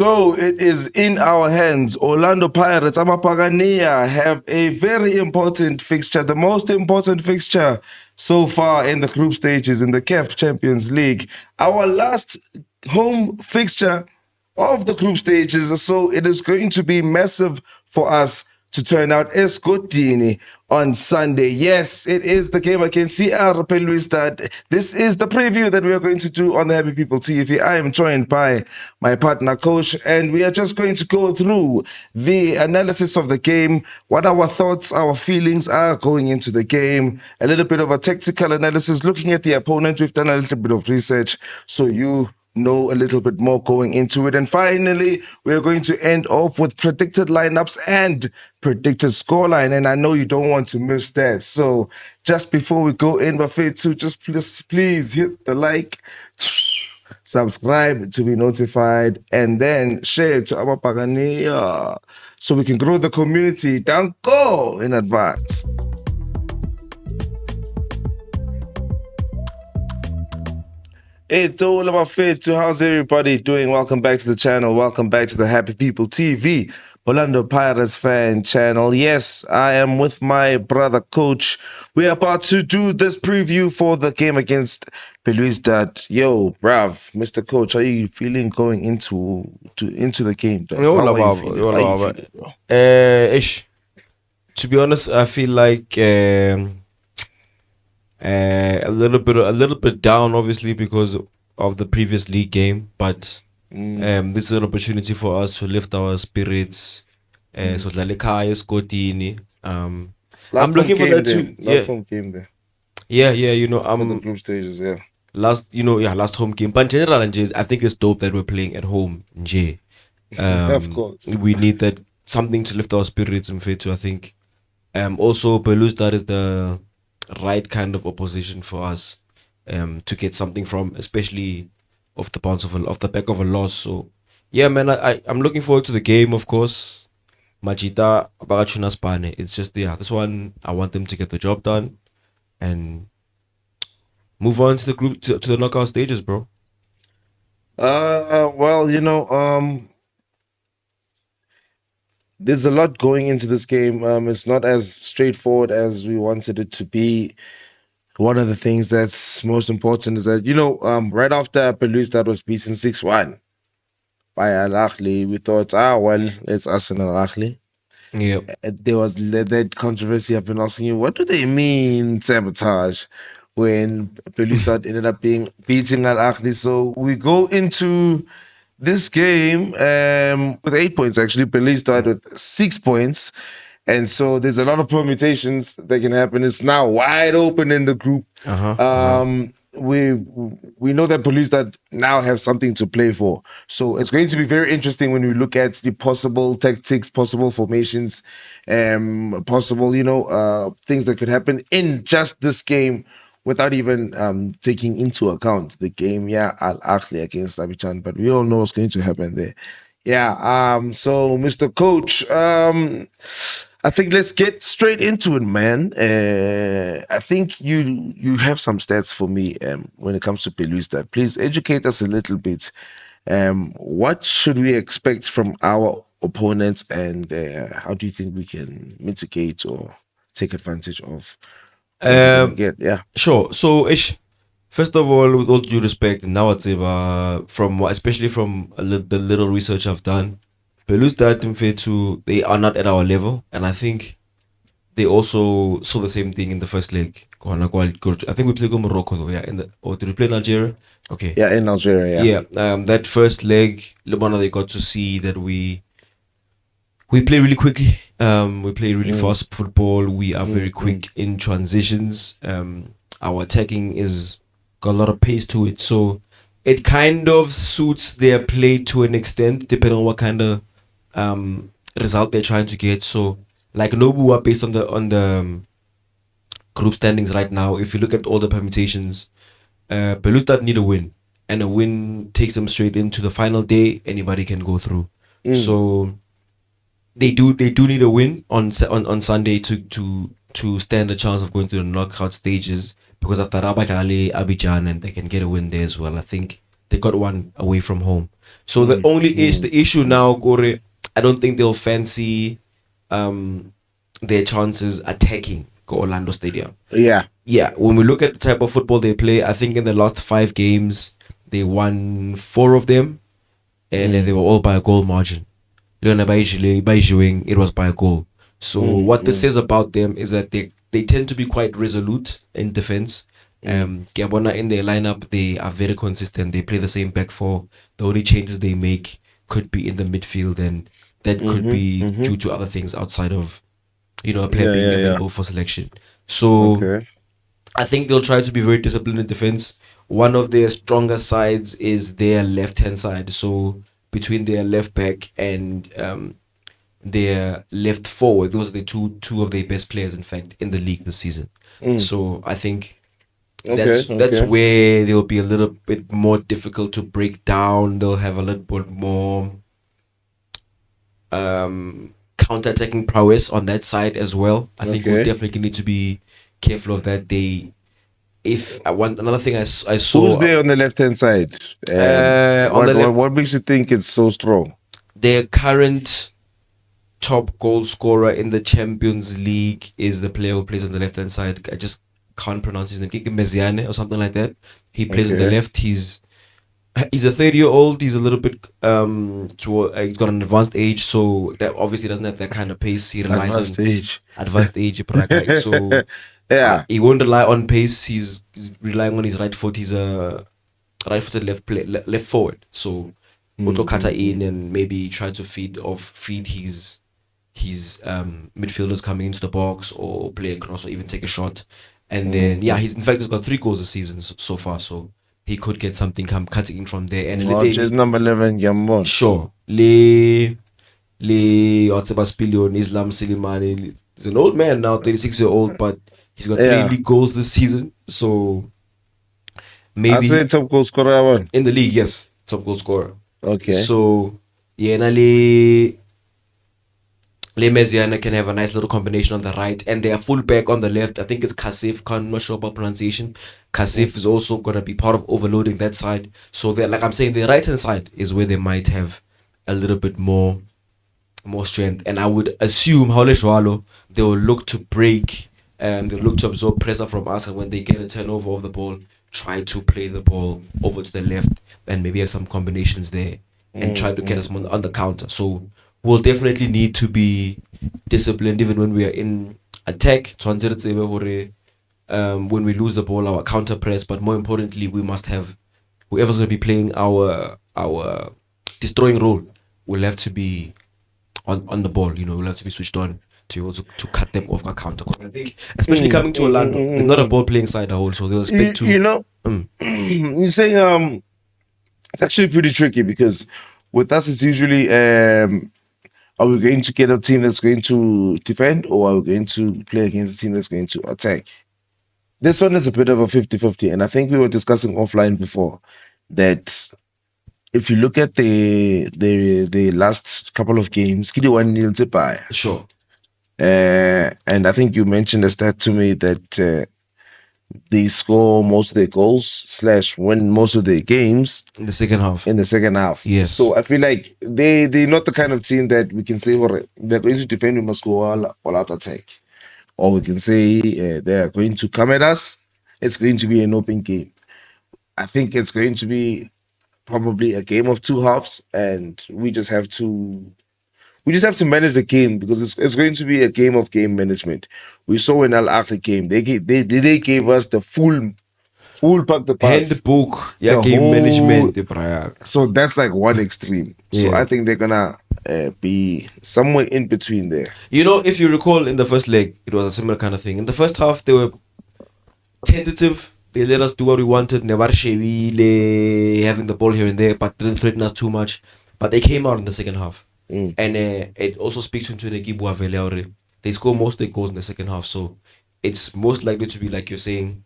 So it is in our hands. Orlando Pirates, Amapagania, have a very important fixture, the most important fixture so far in the group stages in the CAF Champions League. Our last home fixture of the group stages, so it is going to be massive for us to turn out Escotini on Sunday. Yes, it is the game against CR Belouizdad. This is the preview that we are going to do on the Happy People TV. I am joined by my partner, Coach, and we are just going to go through the analysis of the game, what our thoughts, our feelings are going into the game, a little bit of a tactical analysis, looking at the opponent. We've done a little bit of research, so you know a little bit more going into it. And finally, we're going to end off with predicted lineups and predicted scoreline. And I know you don't want to miss that. So just before we go in, Bafethu, just please hit the like, subscribe to be notified, and then share it to our Buccaneers so we can grow the community. Danko in advance. It's all about fit. How's everybody doing? Welcome back to the channel. Welcome back to the Happy People TV, Orlando Pirates fan channel. Yes, I am with my brother, Coach. We're about to do this preview for the game against Belouizdad. Yo, bruv, Mr. Coach, how are you feeling going into the game? How are you feeling? Ish. To be honest, I feel like a little bit down, obviously, because of the previous league game. But this is an opportunity for us to lift our spirits. So Lalekaya, Scotini. I'm looking for that too. Last home game there. Yeah, you know, For the group stages, yeah. Last home game. But in general, I think it's dope that we're playing at home. Of course. We need that, something to lift our spirits and fit to, I think. Also, Belouizdad is the right kind of opposition for us to get something from, especially off the back of a loss. So yeah, man, I'm looking forward to the game, of course. Majita Bagachuna Spane. It's just this one, I want them to get the job done and move on to the group to the knockout stages, bro. Well, you know, there's a lot going into this game. It's not as straightforward as we wanted it to be. One of the things that's most important is that, you know, right after Belouizdad was beaten 6-1 by Al Ahly, we thought, well, it's us and Al Ahly. Yeah. There was that controversy. I've been asking you, what do they mean sabotage when Belouizdad ended up beating Al Ahly? So we go into this game with 8 points, actually. Belouizdad with 6 points. And so there's a lot of permutations that can happen. It's now wide open in the group. We know that Belouizdad now have something to play for. So it's going to be very interesting when we look at the possible tactics, possible formations, possible, you know, things that could happen in just this game without even taking into account the game, Al Ahly against Abidjan. But we all know what's going to happen there. So Mr. Coach, I think let's get straight into it, man. I think you have some stats for me when it comes to Belouizdad. Please educate us a little bit. What should we expect from our opponents, and how do you think we can mitigate or take advantage of? Sure. So, first of all, with all due respect, now it's especially from the little research I've done, Belouizdad and Fetu, they are not at our level, and I think they also saw the same thing in the first leg. I think we played Morocco though, or did we play in Algeria? Okay. Yeah, in Algeria. Yeah. That first leg, Lebana, they got to see that we play really quickly. We play really fast football. We are very quick in transitions. Our attacking got a lot of pace to it, so it kind of suits their play to an extent, depending on what kind of result they're trying to get. So, like Nobu, based on the group standings right now, if you look at all the permutations, Belouizdad need a win, and a win takes them straight into the final day. Anybody can go through. So they do need a win on Sunday to stand a chance of going to the knockout stages, because after Abidjan, and they can get a win there as well. I think they got one away from home. So the only the issue now, Gore, I don't think they'll fancy their chances attacking Orlando Stadium. Yeah. Yeah, when we look at the type of football they play, I think in the last 5 games they won 4 of them, and they were all by a goal margin. It was by a goal. So what this says about them is that they tend to be quite resolute in defense. Kiabona in their lineup, they are very consistent. They play the same back four. The only changes they make could be in the midfield, and that could be due to other things outside of a player being available for selection. So I think they'll try to be very disciplined in defense. One of their stronger sides is their left-hand side. So between their left back and their left forward, those are the two of their best players, in fact, in the league this season. So I think that's where they'll be a little bit more difficult to break down. They'll have a little bit more counter-attacking prowess on that side as well. I think we'll definitely need to be careful of that. Another thing I saw. Who's there on the left-hand side? What makes you think it's so strong? Their current top goal scorer in the Champions League is the player who plays on the left-hand side. I just can't pronounce his name. Meziane or something like that. He plays on the left. He's a 30-year-old. He's a little bit he's got an advanced age, so that obviously doesn't have that kind of pace. He relies on advanced age. So he won't rely on pace. He's relying on his right foot. He's a right-footed left forward. So Uto Kata in and maybe try to feed his midfielders coming into the box, or play across, or even take a shot. And then he's got 3 goals this season so far. So he could get something cutting in from there. And just number 11, Gambon. Sure. Otsebas Islam Silimani. He's an old man now, 36-year-old, but he's got 3 league goals this season. So maybe I say top goal scorer in the league. Yes, top goal scorer. Okay. So Le Meziane can have a nice little combination on the right, and their fullback on the left, I think it's Kasif. I'm not sure about pronunciation. Kasif is also going to be part of overloading that side. So like I'm saying, the right hand side is where they might have a little bit more strength. And I would assume they will look to break and they'll look to absorb pressure from us, and when they get a turnover of the ball, try to play the ball over to the left and maybe have some combinations there and try to get us on the counter. So we'll definitely need to be disciplined even when we are in attack. When we lose the ball, our counter press, but more importantly, we must have whoever's going to be playing our destroying role will have to be on the ball. We'll have to be switched on to be able to cut them off our counter. I think, especially coming to Orlando, they're not a ball playing side at all, so they'll expect to. You're saying it's actually pretty tricky, because with us it's usually are we going to get a team that's going to defend, or are we going to play against a team that's going to attack? This one is a bit of a 50-50, and I think we were discussing offline before that if you look at the last couple of games, Kidi 1-0 by. Sure. And I think you mentioned a stat to me that they score most of their goals / win most of their games in the second half. Yes. So I feel like they're not the kind of team that we can say, they're going to defend, we must go all out attack. Or we can say they're going to come at us. It's going to be an open game. I think it's going to be probably a game of 2 halves, and we just have to manage the game, because it's going to be a game of game management. We saw in Al Ahly game, they gave us the full pack the pass. Handbook, game management. So that's like one extreme. So I think they're gonna be somewhere in between there. If you recall, in the first leg, it was a similar kind of thing. In the first half, they were tentative. They let us do what we wanted. Never having the ball here and there, but didn't threaten us too much. But they came out in the second half. And it also speaks to Ntweneki. They score most of their goals in the second half, so it's most likely to be like you're saying.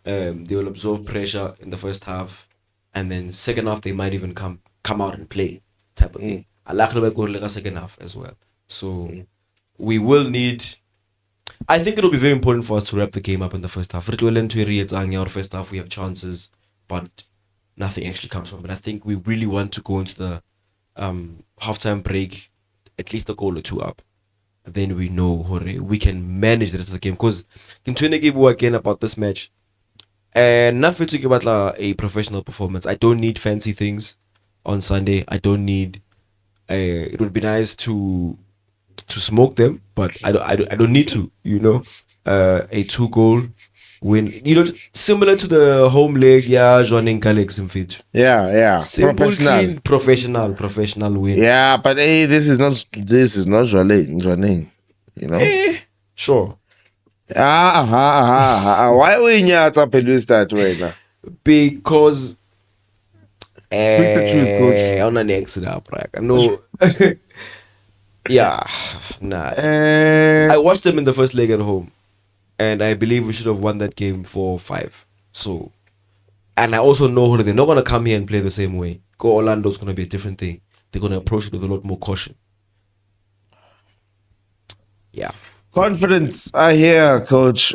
They will absorb pressure in the first half, and then second half they might even come out and play type of thing. I like the second half as well. So we will need. I think it'll be very important for us to wrap the game up in the first half. Our first half we have chances, but nothing actually comes from it. I think we really want to go into the halftime break at least a goal or two up. Then we know we can manage the rest of the game. Because continue give again about this match. And nothing to give about a professional performance. I don't need fancy things on Sunday. I don't need. It would be nice to smoke them, but I don't need to. A 2 goal win. Similar to the home leg. Yeah, joining Galaxy Mfit. Yeah. Simple, clean, professional win. Yeah, but hey, this is not Jwaneng, you know. Sure. Why we nyatsa Belouizdad wena? Because Speak the truth, coach. on an exit up, right? No. Yeah, nah. I watched them in the first leg at home, and I believe we should have won that game 4-5. So, and I also know they're not gonna come here and play the same way. Go Orlando's gonna be a different thing. They're gonna approach it with a lot more caution. Yeah. Confidence, I hear, coach.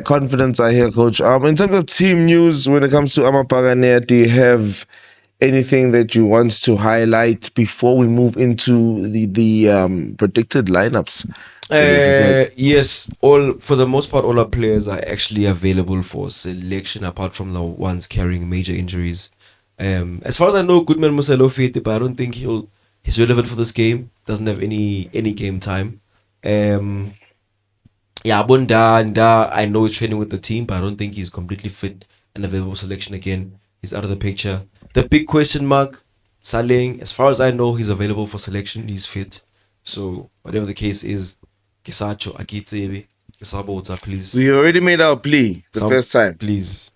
Confidence, I hear, coach. In terms of team news, when it comes to Amapaganea, do you have anything that you want to highlight before we move into the predicted lineups? Yes, all for the most part, all our players are actually available for selection, apart from the ones carrying major injuries. As far as I know, Goodman Muselo fit, but I don't think he's relevant for this game. Doesn't have any game time. Yeah, Nda, I know he's training with the team, but I don't think he's completely fit and available for selection again. He's out of the picture. The big question mark, Saleng, as far as I know, he's available for selection. He's fit. So whatever the case is, Kisacho, Akitsebe, Kisabota, please. We already made our plea the first time. Please.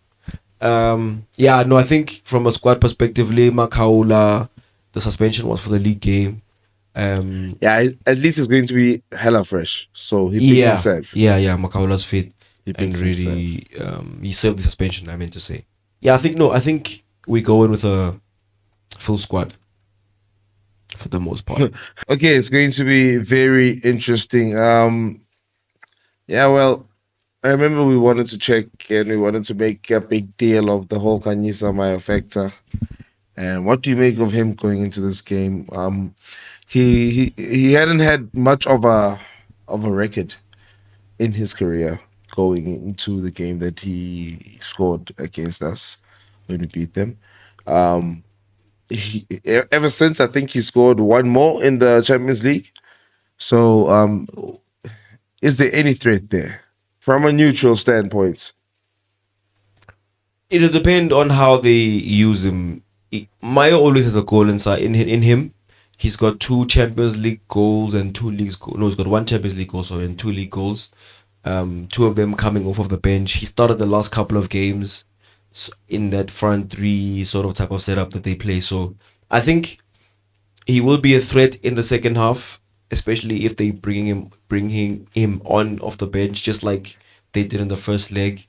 Yeah, no, I think from a squad perspective, Lema Kaula, the suspension was for the league game. Yeah, at least it's going to be hella fresh. So he picks himself. Yeah, Makaula's fit. He And picks really, he served the suspension, I meant to say. Yeah, I think we go in with a full squad for the most part. Okay, it's going to be very interesting. Yeah, well, I remember we wanted to check and we wanted to make a big deal of the whole Khanyisa Mayo factor. And what do you make of him going into this game? He hadn't had much of a record in his career going into the game that he scored against us when we beat them. Ever since, I think he scored one more in the Champions League. So, is there any threat there from a neutral standpoint? It'll depend on how they use him. Mayo always has a goal inside in him. He's got 2 Champions League goals and 2 leagues. No, he's got 1 Champions League also and 2 league goals. 2 of them coming off of the bench. He started the last couple of games in that front 3 sort of type of setup that they play. So I think he will be a threat in the second half, especially if they bring him on off the bench, just like they did in the first leg.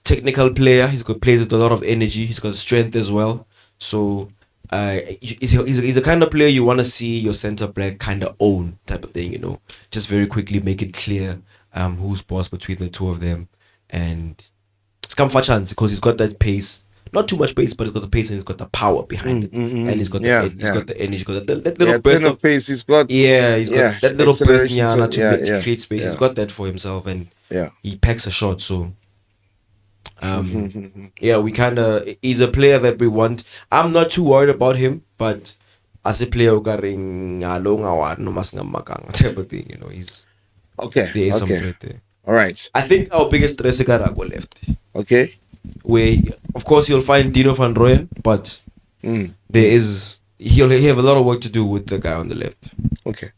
Technical player. He's got plays with a lot of energy. He's got strength as well. So he's a kind of player you want to see your center back kind of own type of thing. Just very quickly make it clear who's boss between the 2 of them, and it's come for chance because he's got that pace. Not too much pace, but he's got the pace and he's got the power behind it, and he's got the energy. He's got that little burst of pace. He's got he's got that little burst to create space. Yeah. He's got that for himself, and Yeah. he packs a shot. So yeah, he's a player that we want. I'm not too worried about him, but as a player type of thing, he's Okay. there is some Okay. threat there. All right. I think our biggest threat is Karago left. Okay. Where of course you'll find Dino van Rooyen, but he'll have a lot of work to do with the guy on the left. Okay.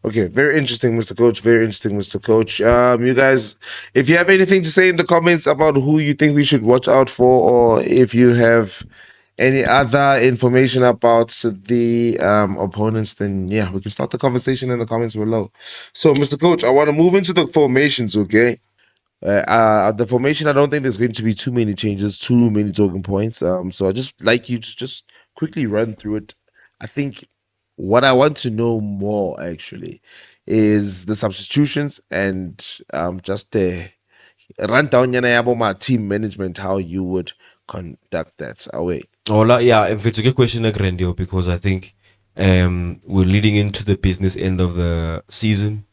Okay, very interesting, Mr. Coach. Very interesting, Mr. Coach. You guys, if you have anything to say in the comments about who you think we should watch out for, or if you have any other information about the opponents, then yeah, we can start the conversation in the comments below. So, Mr. Coach, I want to move into the formations, okay? The formation, I don't think there's going to be too many changes, too many talking points. So I just like you to just quickly run through it. I think what I want to know more actually is the substitutions and just the rundown my team management, how you would conduct that away? Yeah, if it's a good question, Grandio, because I think we're leading into the business end of the season.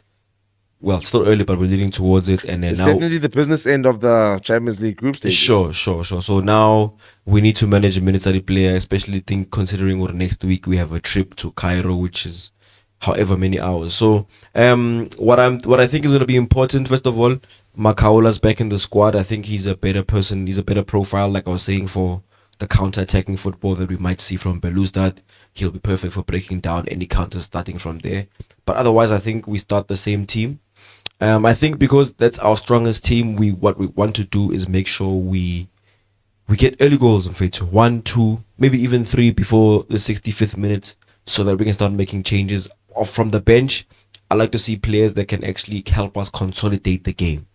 Well, still early, but we're leading towards it, and then It's now. definitely the business end of the Champions League group stages. Sure. So now we need to manage a minutes player, especially considering what next week we have a trip to Cairo, which is however many hours. So what I think is going to be important, first of all, Makaola's back in the squad. I think he's a better person. He's a better profile, like I was saying, for the counter-attacking football that we might see from Belouizdad. He'll be perfect for breaking down any counters starting from there. But otherwise, I think we start the same team. I think because that's our strongest team, what we want to do is make sure we get early goals in fact, 1, 2, maybe even 3 before the 65th minute, so that we can start making changes off from the bench. I like to see players that can actually help us consolidate the game,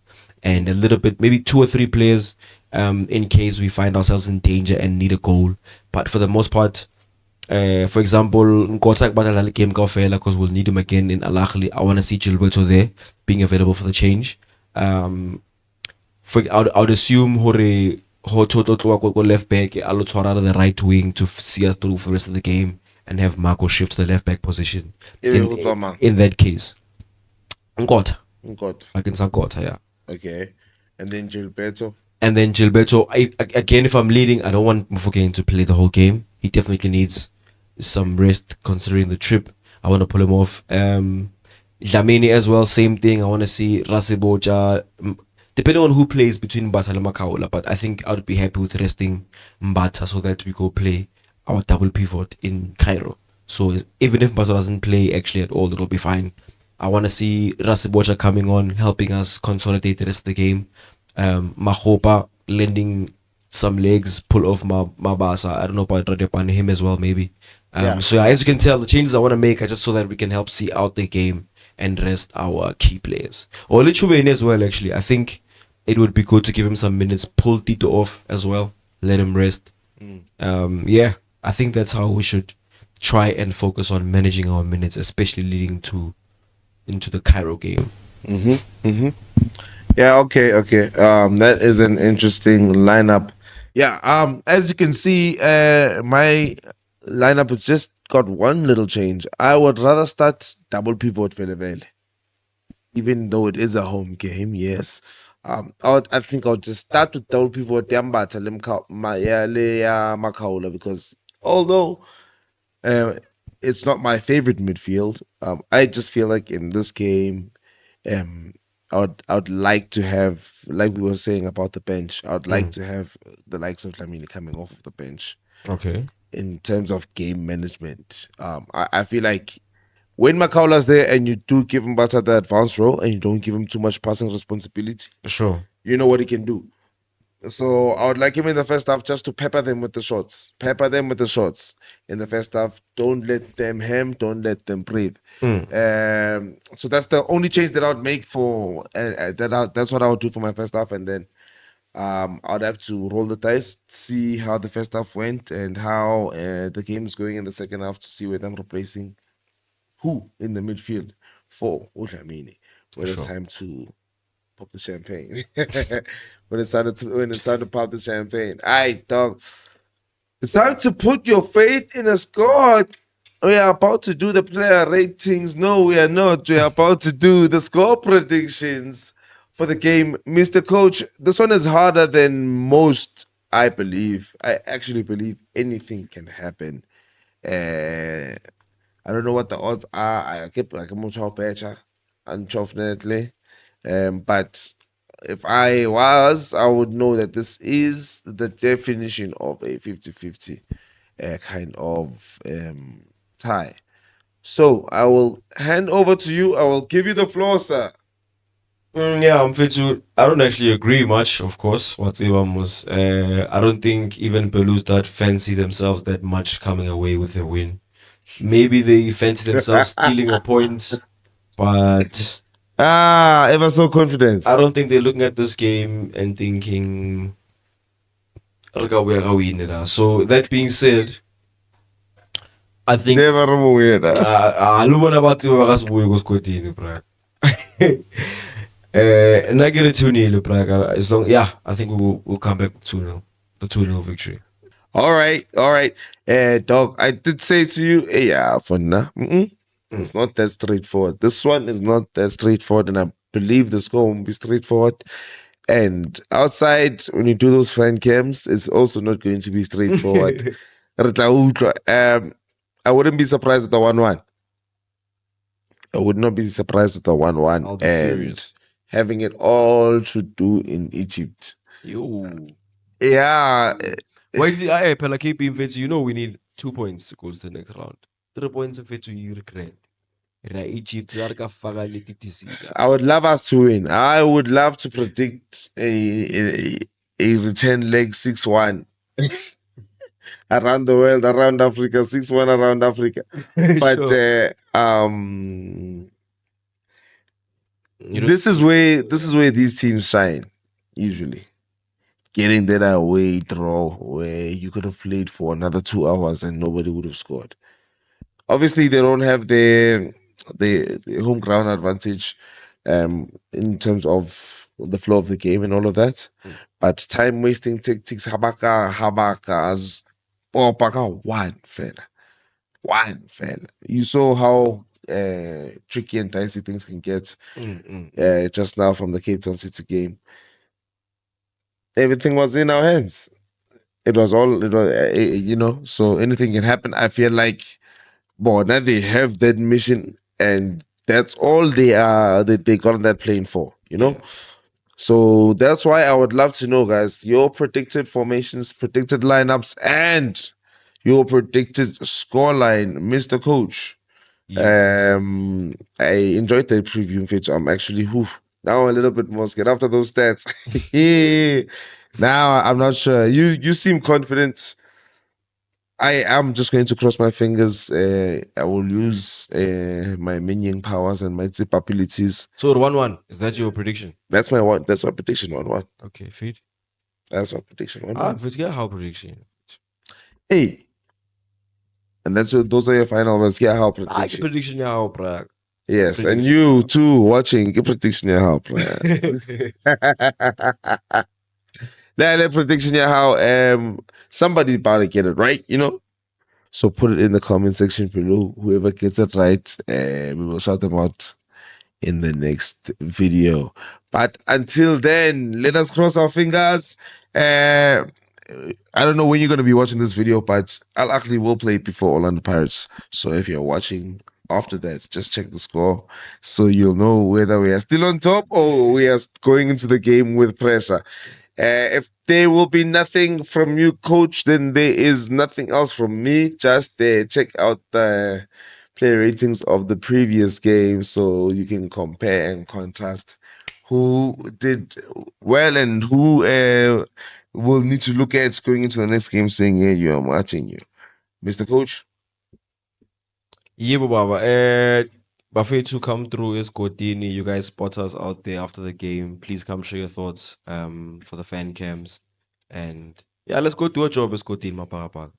and a little bit, maybe 2 or 3 players, in case we find ourselves in danger and need a goal. But for the most part, for example, Nkota Badala game because we'll need him again in Al Ahly. I want to see Gilberto there being available for the change. I would assume Hore left back, Alo Twarara the right wing to see us through for the rest of the game, and have Marco shift to the left back position. In that case, Nkota against Nkota, yeah. Okay, and then Gilberto. Again, if I'm leading, I don't want Mufokeng to play the whole game. He definitely needs some rest considering the trip. I want to pull him off. Dlamini as well, same thing. I want to see Raseboja, depending on who plays between Mbata and Makaola. But I think I would be happy with resting Mbata so that we go play our double pivot in Cairo. So even if Mbata doesn't play actually at all, it'll be fine. I want to see Raseboja coming on, helping us consolidate the rest of the game. Mahopa lending some legs, pull off Mabasa. I don't know about Radepan, him as well, maybe. So as you can tell, the changes I want to make are just so that we can help see out the game and rest our key players. Or Lichubeni as well, actually. I think it would be good to give him some minutes, pull Tito off as well, let him rest. I think that's how we should try and focus on managing our minutes, especially leading into the Cairo game. Yeah, okay. That is an interesting lineup. Yeah, as you can see, my lineup has just got one little change. I would rather start double pivot Velevele, even though it is a home game. Yes, I think I'll just start with double pivot Yambata Makaola, because although it's not my favorite midfield, I just feel like in this game, I would like to have, like we were saying about the bench, I would like to have the likes of Dlamini coming off of the bench. Okay. In terms of game management, I feel like when Makaola's there and you do give him Bata the advanced role and you don't give him too much passing responsibility, Sure. you know what he can do. So I would like him in the first half just to pepper them with the shots. In the first half. Don't let them hem. Don't let them breathe. So that's the only change that I would make for that's what I would do for my first half, and then I'd have to roll the dice, see how the first half went and how the game is going in the second half, to see whether I'm replacing who in the midfield for Udlamini when it's time to pop the champagne. when it's time to pop the champagne. Aight, dog. It's time to put your faith in a squad. We are about to do the player ratings. No, we are not. We are about to do the score predictions for the game. Mr. Coach, this one is harder than most, I believe. I actually believe anything can happen. I don't know what the odds are. I keep like a much better, unfortunately. But if I was, I would know that this is the definition of a 50-50 kind of tie. So I will hand over to you. I will give you the floor, sir. Yeah, I don't actually agree much, of course. What Ivan was, I don't think even Belouizdad fancy themselves that much coming away with a win. Maybe they fancy themselves stealing a point, but ever so confident. I don't think they're looking at this game and thinking, "Reka we are winning." So that being said, I think Never win. alumana bathi bakasibuye kusikwetini, bro. And I get a 2-0, bro. As long, I think we'll come back with 2-0. the 2-0 victory. All right, all right. Dog, I did say to you, yeah, for now, it's not that straightforward. This one is not that straightforward, and I believe the score won't be straightforward. And outside, when you do those fan cams, it's also not going to be straightforward. Re tla utlwa. I wouldn't be surprised with the 1-1. I would not be surprised with the 1-1. I'll be And furious. having it all to do in Egypt. Yo. Yeah. Wait, I Pella keep being fit. You know we need 2 points to go to the next round. 3 points of it to you regret. Egypt, I would love us to win. I would love to predict a return leg 6-1 around the world, around Africa, 6-1 around Africa. But Sure. this is where these teams shine, usually. Getting that away draw where you could have played for another 2 hours and nobody would have scored. Obviously, they don't have the home ground advantage in terms of the flow of the game and all of that. But time wasting tactics, habaka as one fella. One fella. You saw how tricky and dicey things can get just now from the Cape Town City game. Everything was in our hands. It was so anything can happen. I feel like, boy, now they have that mission and that's all they got on that plane for, you know? Yeah. So that's why I would love to know, guys, your predicted formations, predicted lineups, and your predicted scoreline, Mr. Coach. Yeah. I enjoyed the preview pitch. I'm actually now a little bit more scared after those stats. Now I'm not sure. You seem confident. I am just going to cross my fingers. I will use my minion powers and my zip abilities. So 1-1. Is that your prediction? That's my one. That's my prediction. 1-1. Okay, feed. That's my prediction. 1-1. Fit, yeah, how prediction? Hey, and those are your final ones. Yeah, how prediction? Prediction, yeah, how Prague. Yes, and you too watching. Get prediction. Yeah, how that prediction. Yeah, how somebody about to get it right. You know. So put it in the comment section below. Whoever gets it right, we will shout them out in the next video. But until then, let us cross our fingers. I don't know when you're going to be watching this video, but Al Ahly will play before Orlando Pirates. So if you're watching after that, just check the score so you'll know whether we are still on top or we are going into the game with pressure. If there will be nothing from you, coach, then there is nothing else from me. Just check out the player ratings of the previous game so you can compare and contrast who did well and who will need to look at going into the next game saying, yeah, you, I'm watching you. Mr. Coach? Yeah, Baba. Buffet to come through is Godini. You guys spot us out there after the game. Please come share your thoughts for the fan cams. And yeah, let's go do a job as Godini, Mapapa.